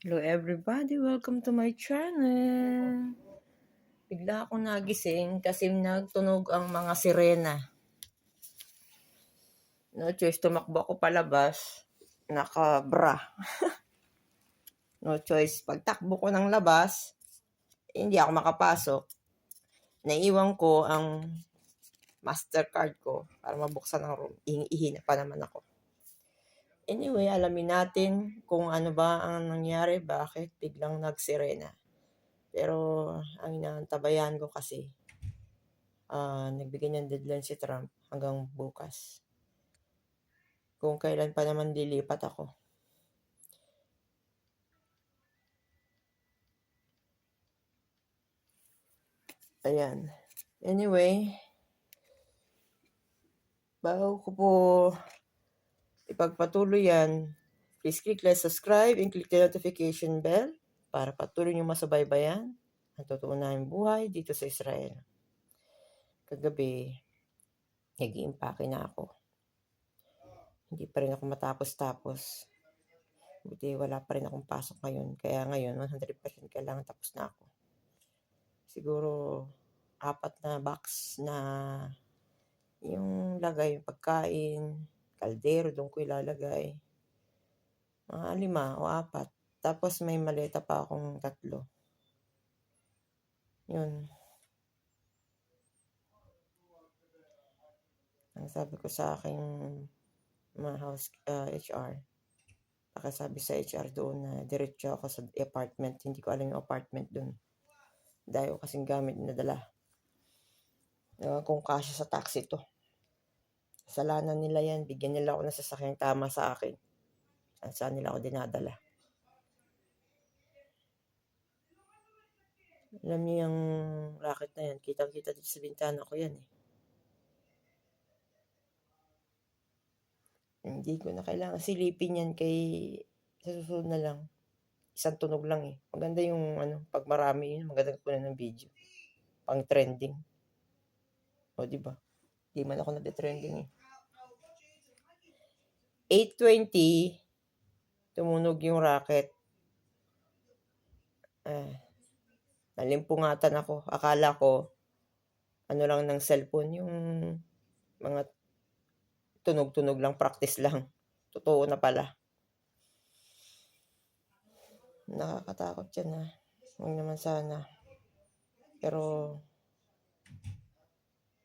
Hello everybody, welcome to my channel. Bigla akong nagising kasi nagtunog ang mga sirena. No choice, tumakbo ako palabas, nakabra. No choice, pagtakbo ko ng labas, hindi ako makapasok. Naiwan ko ang Mastercard ko para mabuksan ang room. Ihi na pa naman ako. Anyway, alamin natin kung ano ba ang nangyari, bakit biglang nagsirena. Pero ang inaantabayan ko kasi, nagbigay ng deadline si Trump hanggang bukas. Kung kailan pa naman lilipat ako. Ayan. Anyway, bago ko po ipagpatuloy yan, please click like, subscribe, and click the notification bell para patuloy nyo masubaybayan ang totoo naming buhay dito sa Israel. Kagabi, nag-iimpake na ako. Hindi pa rin ako matapos-tapos. Buti wala pa rin akong pasok ngayon. Kaya ngayon, 100% kailangan tapos na ako. Siguro 4 na box na yung lagay, yung pagkain, kaldero, doon ko ilalagay. Mga 5 o 4. Tapos may maleta pa akong 3. Yun. Ang sabi ko sa aking mga house HR, sabi sa HR doon na diretso ako sa apartment. Hindi ko alam yung apartment doon. Dahil ko kasing gamit na dala. Kung kasya sa taxi to. Kasalanan nila yan. Bigyan nila ako ng sasakyang tama sa akin. Saan nila ako dinadala. Alam niyo yung racket na yan. Kitang-kita dito sa bintana ko yan eh. Hindi ko na kailangan silipin yan kay sa susunod na lang. Isang tunog lang eh. Maganda yung pag marami yun, maganda ko na ng video. Pang trending. O diba? Di man ako nade-trending eh. 8:20 tumunog yung racket. Nalimpungatan ako. Akala ko lang ng cellphone, yung mga tunog-tunog lang, practice lang. Totoo na pala. Nakakatakot yan ha. Huwag naman sana. Pero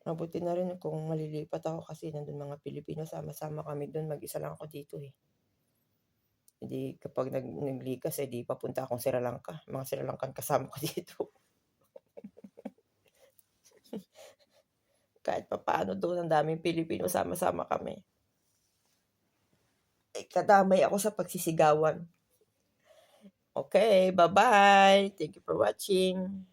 mabuti na rin kung malilipat ako kasi nandun mga Pilipino. Sama-sama kami dun. Mag-isa lang ako dito eh. Hindi kapag naglikas di papunta akong Sri Lanka. Mga Sri Lankan kasama ko dito. Kahit pa paano doon ang daming Pilipino. Sama-sama kami. Kadamay ako sa pagsisigawan. Okay, bye-bye. Thank you for watching.